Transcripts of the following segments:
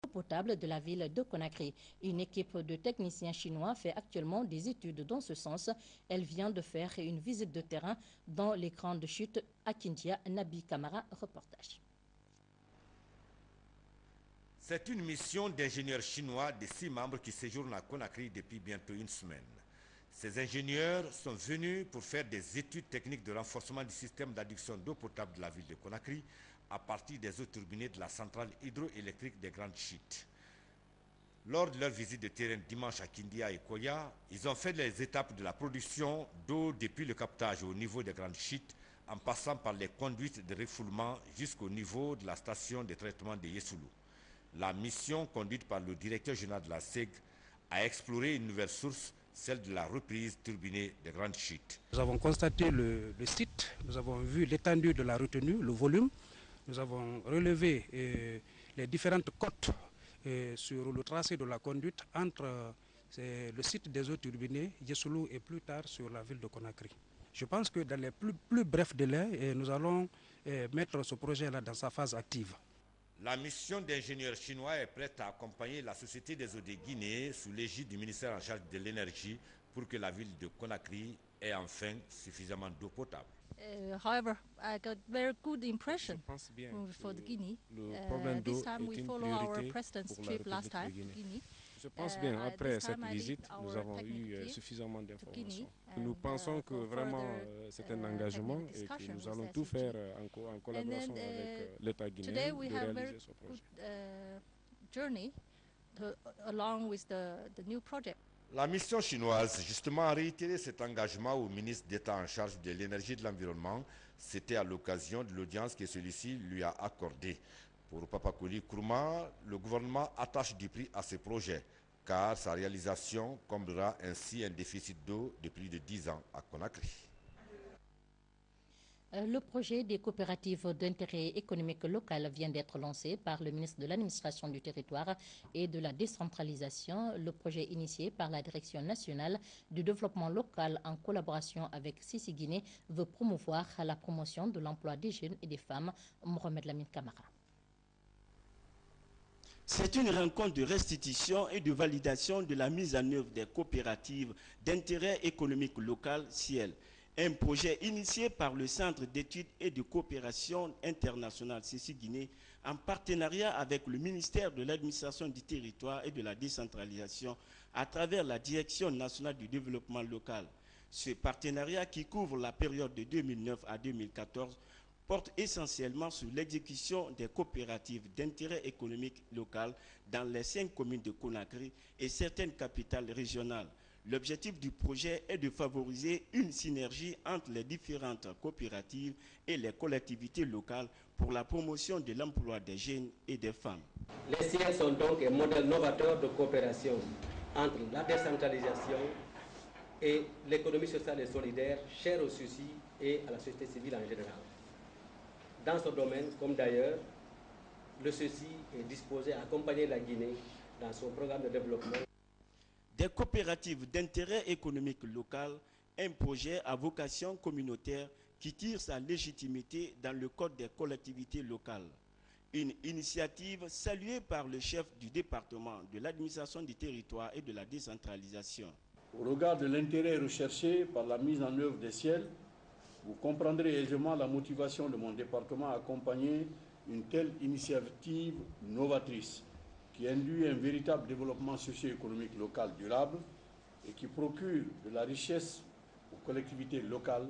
potable de la ville de Conakry. Une équipe de techniciens chinois fait actuellement des études dans ce sens. Elle vient de faire une visite de terrain dans les grandes chutes à Kindia. Nabi Kamara, reportage. C'est une mission d'ingénieurs chinois de 6 membres qui séjournent à Conakry depuis bientôt une semaine. Ces ingénieurs sont venus pour faire des études techniques de renforcement du système d'adduction d'eau potable de la ville de Conakry à partir des eaux turbinées de la centrale hydroélectrique des grandes chutes. Lors de leur visite de terrain dimanche à Kindia et Koya, ils ont fait les étapes de la production d'eau depuis le captage au niveau des grandes chutes en passant par les conduites de refoulement jusqu'au niveau de la station de traitement de Yesoulou. La mission conduite par le directeur général de la SEG a exploré une nouvelle source, celle de la reprise turbinée des grandes chutes. Nous avons constaté le site, nous avons vu l'étendue de la retenue, le volume. Nous avons relevé les différentes côtes sur le tracé de la conduite entre le site des eaux turbinées, Yesoulou, et plus tard sur la ville de Conakry. Je pense que dans les plus brefs délais, nous allons mettre ce projet-là dans sa phase active. La mission d'ingénieurs chinois est prête à accompagner la Société des eaux de Guinée sous l'égide du ministère en charge de l'énergie pour que la ville de Conakry ait enfin suffisamment d'eau potable. However, I got very good impression for the Guinea. This time we follow our president's trip last time to Guinea. Je pense bien, après cette visite, nous avons eu suffisamment d'informations. Nous pensons que vraiment c'est un engagement et que nous allons tout faire en collaboration avec l'État guinéen de réaliser ce projet. Journey along with the new project. La mission chinoise, justement, a réitéré cet engagement au ministre d'État en charge de l'énergie et de l'environnement. C'était à l'occasion de l'audience que celui-ci lui a accordée. Pour Papakoli Kourouma, le gouvernement attache du prix à ce projet, car sa réalisation comblera ainsi un déficit d'eau de plus de 10 ans à Conakry. Le projet des coopératives d'intérêt économique local vient d'être lancé par le ministre de l'Administration du territoire et de la décentralisation. Le projet initié par la Direction nationale du développement local en collaboration avec Sissi Guinée veut promouvoir la promotion de l'emploi des jeunes et des femmes. Mohamed Lamine Kamara. C'est une rencontre de restitution et de validation de la mise en œuvre des coopératives d'intérêt économique local (CIEL). Un projet initié par le Centre d'études et de coopération internationale Sissi Guinée en partenariat avec le ministère de l'Administration du territoire et de la décentralisation à travers la Direction nationale du développement local. Ce partenariat, qui couvre la période de 2009 à 2014, porte essentiellement sur l'exécution des coopératives d'intérêt économique local dans les 5 communes de Conakry et certaines capitales régionales. L'objectif du projet est de favoriser une synergie entre les différentes coopératives et les collectivités locales pour la promotion de l'emploi des jeunes et des femmes. Les CIEL sont donc un modèle novateur de coopération entre la décentralisation et l'économie sociale et solidaire, chère au souci et à la société civile en général. Dans ce domaine, comme d'ailleurs, le CECI est disposé à accompagner la Guinée dans son programme de développement. Des coopératives d'intérêt économique local, un projet à vocation communautaire qui tire sa légitimité dans le Code des collectivités locales. Une initiative saluée par le chef du département de l'administration du territoire et de la décentralisation. Au regard de l'intérêt recherché par la mise en œuvre des CIEL, vous comprendrez aisément la motivation de mon département à accompagner une telle initiative novatrice qui induit un véritable développement socio-économique local durable et qui procure de la richesse aux collectivités locales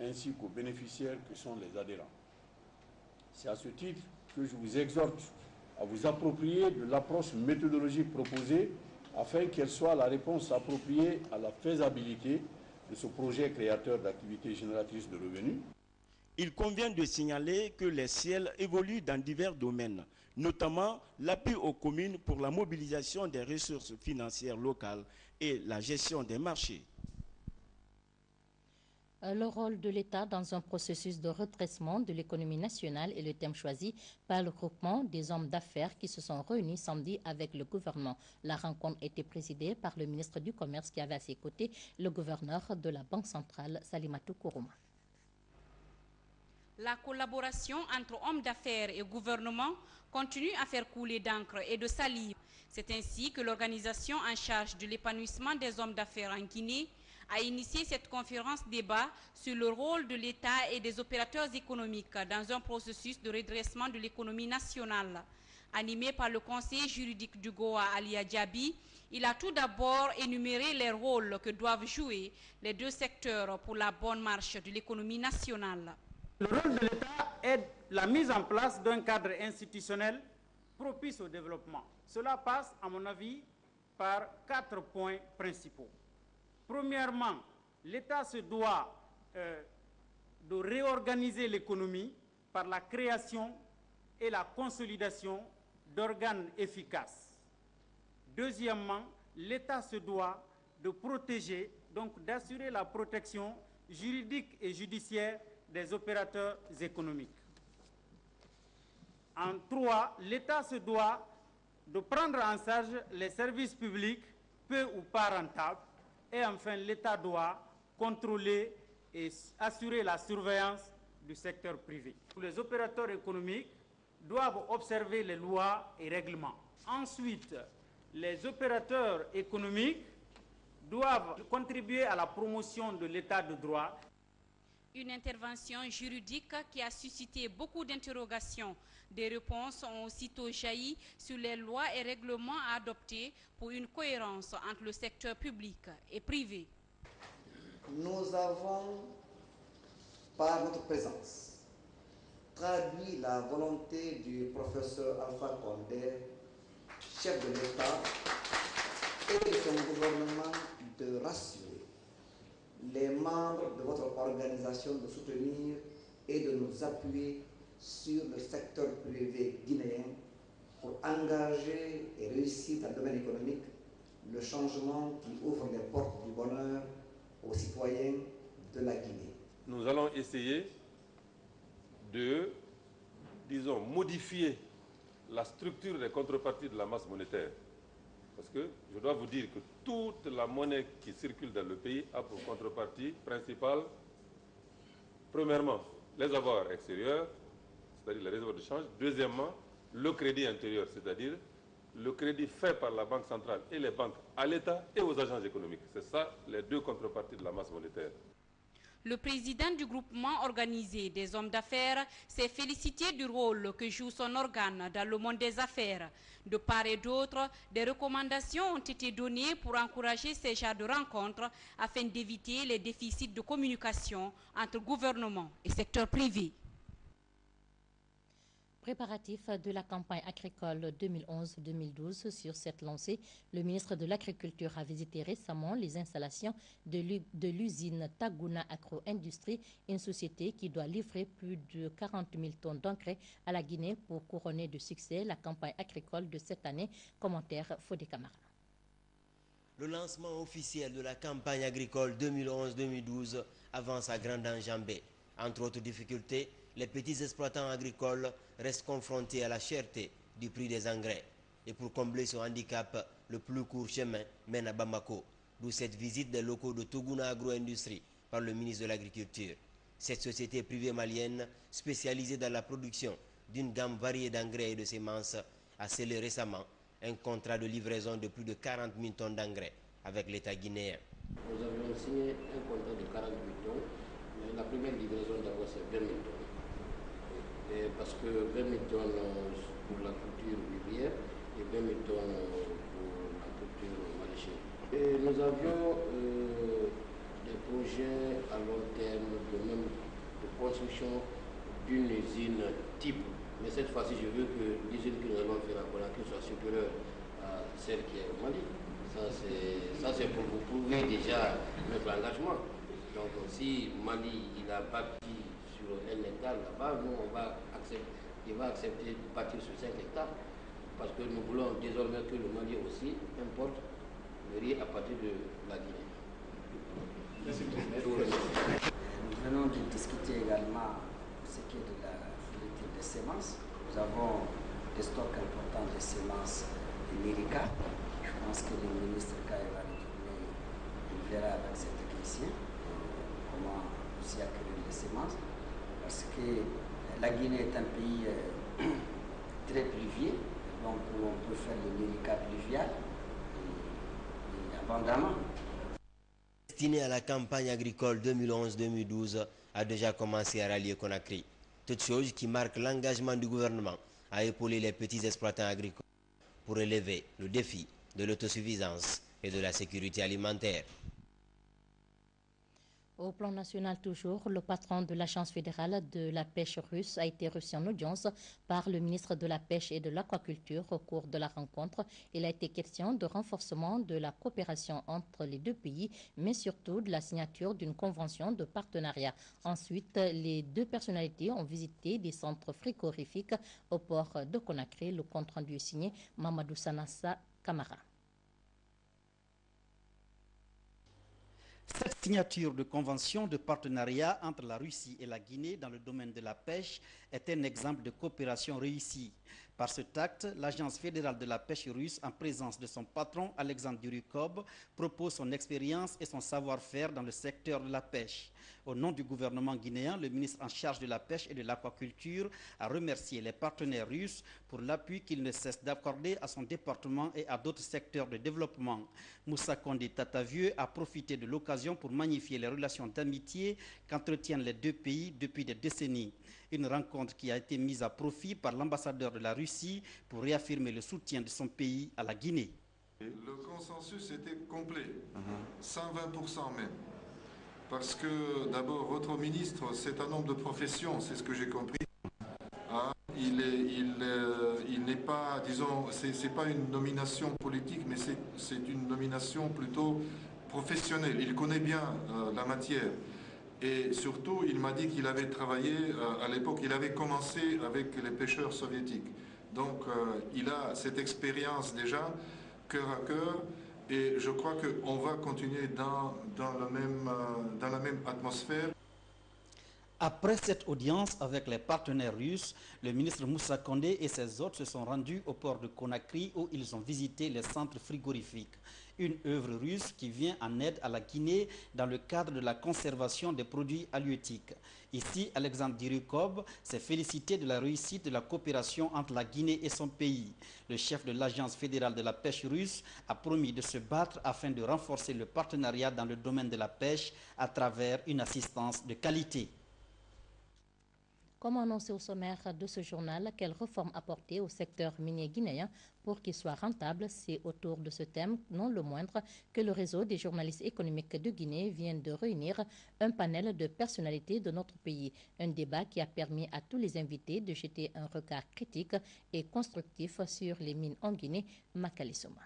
ainsi qu'aux bénéficiaires que sont les adhérents. C'est à ce titre que je vous exhorte à vous approprier de l'approche méthodologique proposée afin qu'elle soit la réponse appropriée à la faisabilité de ce projet créateur d'activités génératrices de revenus. Il convient de signaler que les CIEL évoluent dans divers domaines, notamment l'appui aux communes pour la mobilisation des ressources financières locales et la gestion des marchés. Le rôle de l'État dans un processus de redressement de l'économie nationale est le thème choisi par le groupement des hommes d'affaires qui se sont réunis samedi avec le gouvernement. La rencontre était présidée par le ministre du Commerce qui avait à ses côtés le gouverneur de la Banque centrale, Salimatou Kourouma. La collaboration entre hommes d'affaires et gouvernement continue à faire couler d'encre et de salive. C'est ainsi que l'organisation en charge de l'épanouissement des hommes d'affaires en Guinée a initié cette conférence débat sur le rôle de l'État et des opérateurs économiques dans un processus de redressement de l'économie nationale. Animé par le conseiller juridique du Goa, Ali Adjabi, il a tout d'abord énuméré les rôles que doivent jouer les deux secteurs pour la bonne marche de l'économie nationale. Le rôle de l'État est la mise en place d'un cadre institutionnel propice au développement. Cela passe, à mon avis, par 4 points principaux. Premièrement, l'État se doit de réorganiser l'économie par la création et la consolidation d'organes efficaces. Deuxièmement, l'État se doit de protéger, donc d'assurer la protection juridique et judiciaire des opérateurs économiques. En 3, l'État se doit de prendre en charge les services publics, peu ou pas rentables. Et enfin, l'État doit contrôler et assurer la surveillance du secteur privé. Les opérateurs économiques doivent observer les lois et règlements. Ensuite, les opérateurs économiques doivent contribuer à la promotion de l'état de droit. Une intervention juridique qui a suscité beaucoup d'interrogations. Des réponses ont aussitôt jailli sur les lois et règlements à adopter pour une cohérence entre le secteur public et privé. Nous avons, par notre présence, traduit la volonté du professeur Alpha Condé, chef de l'État, et de son gouvernement de rassurer les membres de votre organisation, de soutenir et de nous appuyer sur le secteur privé guinéen pour engager et réussir dans le domaine économique le changement qui ouvre les portes du bonheur aux citoyens de la Guinée. Nous allons essayer de, disons, modifier la structure des contreparties de la masse monétaire. Parce que je dois vous dire que toute la monnaie qui circule dans le pays a pour contrepartie principale, premièrement, les avoirs extérieurs, c'est-à-dire les réserves de change. Deuxièmement, le crédit intérieur, c'est-à-dire le crédit fait par la Banque centrale et les banques à l'État et aux agences économiques. C'est ça les deux contreparties de la masse monétaire. Le président du groupement organisé des hommes d'affaires s'est félicité du rôle que joue son organe dans le monde des affaires. De part et d'autre, des recommandations ont été données pour encourager ces genres de rencontres afin d'éviter les déficits de communication entre gouvernement et secteur privé. Préparatif de la campagne agricole 2011-2012. Sur cette lancée, le ministre de l'Agriculture a visité récemment les installations de l'usine Taguna Agro-Industrie, une société qui doit livrer plus de 40 000 tonnes d'engrais à la Guinée pour couronner de succès la campagne agricole de cette année. Commentaire Fodé Camara. Le lancement officiel de la campagne agricole 2011-2012 avance à grande enjambée. Entre autres difficultés, les petits exploitants agricoles restent confrontés à la cherté du prix des engrais. Et pour combler ce handicap, le plus court chemin mène à Bamako, d'où cette visite des locaux de Taguna Agro-Industrie par le ministre de l'Agriculture. Cette société privée malienne, spécialisée dans la production d'une gamme variée d'engrais et de semences, a scellé récemment un contrat de livraison de plus de 40 000 tonnes d'engrais avec l'État guinéen. Nous avions signé un contrat de 40 000 tonnes, mais la première livraison d'abord c'est 20 000 tonnes. Et parce que 20 000 tonnes pour la culture vivrière et 20 000 tonnes pour la culture maraîchère. Et nous avions des projets à long terme de construction d'une usine type. Mais cette fois-ci, je veux que l'usine que nous allons faire à Conakry soit supérieure à celle qui est au Mali. Ça c'est pour vous prouver déjà notre engagement. Donc si Mali il a bâti sur 1 hectare là-bas, nous il va accepter de bâtir sur 5 hectares. Parce que nous voulons désormais que le Mali aussi importe le riz à partir de la Guinée. Nous venons de discuter également ce qui est de la politique des semences. Nous avons des stocks importants de semences Lyrica. Je pense que le ministre, quand il va retourner, il verra avec ses techniciens comment aussi acquérir les semences. parce que la Guinée est un pays très pluvieux, donc où on peut faire le lyrica pluvial et abondamment. Destiné à la campagne agricole 2011-2012 a déjà commencé à rallier Conakry. Toute chose qui marque l'engagement du gouvernement à épauler les petits exploitants agricoles pour relever le défi de l'autosuffisance et de la sécurité alimentaire. Au plan national toujours, le patron de l'Agence fédérale de la pêche russe a été reçu en audience par le ministre de la Pêche et de l'Aquaculture au cours de la rencontre. Il a été question de renforcement de la coopération entre les deux pays, mais surtout de la signature d'une convention de partenariat. Ensuite, les deux personnalités ont visité des centres frigorifiques au port de Conakry. Le compte rendu est signé Mamadou Sanassa Kamara. Cette signature de convention de partenariat entre la Russie et la Guinée dans le domaine de la pêche est un exemple de coopération réussie. Par cet acte, l'Agence fédérale de la pêche russe, en présence de son patron Alexandre Durikov, propose son expérience et son savoir-faire dans le secteur de la pêche. Au nom du gouvernement guinéen, le ministre en charge de la pêche et de l'aquaculture a remercié les partenaires russes pour l'appui qu'ils ne cessent d'accorder à son département et à d'autres secteurs de développement. Moussa Kondé Tatavieux a profité de l'occasion pour magnifier les relations d'amitié qu'entretiennent les deux pays depuis des décennies. Une rencontre qui a été mise à profit par l'ambassadeur de la Russie pour réaffirmer le soutien de son pays à la Guinée. Le consensus était complet, 120% même. Parce que d'abord, votre ministre, c'est un homme de profession, c'est ce que j'ai compris. Il n'est pas, disons, c'est pas une nomination politique, mais c'est une nomination plutôt professionnelle. Il connaît bien la matière. Et surtout, il m'a dit qu'il avait travaillé, à l'époque, il avait commencé avec les pêcheurs soviétiques. Donc, il a cette expérience déjà, cœur à cœur, et je crois qu'on va continuer dans la même atmosphère. Après cette audience avec les partenaires russes, le ministre Moussa Kondé et ses hôtes se sont rendus au port de Conakry où ils ont visité les centres frigorifiques. Une œuvre russe qui vient en aide à la Guinée dans le cadre de la conservation des produits halieutiques. Ici, Alexandre Durikov s'est félicité de la réussite de la coopération entre la Guinée et son pays. Le chef de l'Agence fédérale de la pêche russe a promis de se battre afin de renforcer le partenariat dans le domaine de la pêche à travers une assistance de qualité. Comme annoncé au sommaire de ce journal, quelles réformes apporter au secteur minier guinéen pour qu'il soit rentable? C'est autour de ce thème, non le moindre, que le réseau des journalistes économiques de Guinée vient de réunir un panel de personnalités de notre pays. Un débat qui a permis à tous les invités de jeter un regard critique et constructif sur les mines en Guinée. Makalisoma.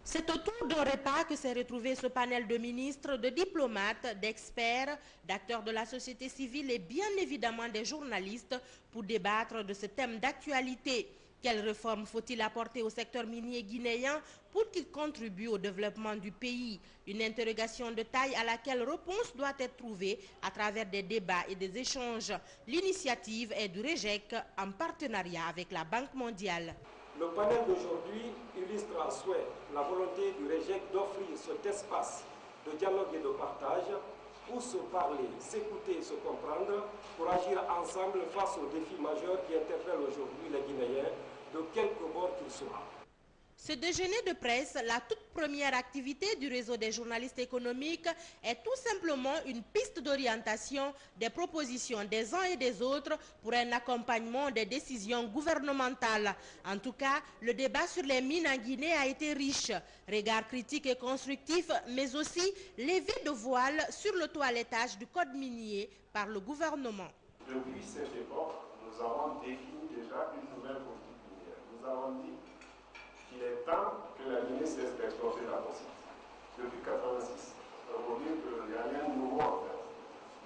C'est autour d'un repas que s'est retrouvé ce panel de ministres, de diplomates, d'experts, d'acteurs de la société civile et bien évidemment des journalistes pour débattre de ce thème d'actualité. Quelles réformes faut-il apporter au secteur minier guinéen pour qu'il contribue au développement du pays? Une interrogation de taille à laquelle réponse doit être trouvée à travers des débats et des échanges. L'initiative est du REGEC en partenariat avec la Banque mondiale. Le panel d'aujourd'hui illustre en souhait la volonté du REGEC d'offrir cet espace de dialogue et de partage pour se parler, s'écouter, se comprendre, pour agir ensemble face aux défis majeurs qui interpellent aujourd'hui les Guinéens, de quelque bord qu'ils soient. Ce déjeuner de presse, la toute première activité du réseau des journalistes économiques, est tout simplement une piste d'orientation des propositions des uns et des autres pour un accompagnement des décisions gouvernementales. En tout cas, le débat sur les mines en Guinée a été riche. Regard critique et constructif, mais aussi levée de voile sur le toilettage du code minier par le gouvernement. Depuis cette époque, nous avons défini déjà une nouvelle politique minière. Nous avons dit qu'il est temps que la Guinée cesse d'exploiter la bauxite. Depuis 1986. Ça veut dire qu'il n'y a rien de nouveau en fait.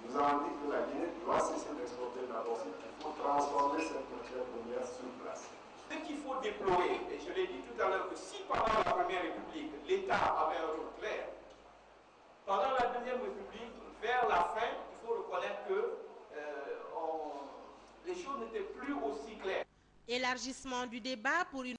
Nous avons dit que la Guinée doit cesser d'exploiter la bauxite. Il faut transformer cette matière première sur place. Ce qu'il faut déployer, et je l'ai dit tout à l'heure, que si pendant la Première République, l'État avait un rôle clair, pendant la Deuxième République, vers la fin, il faut reconnaître que les choses n'étaient plus aussi claires. Élargissement du débat pour une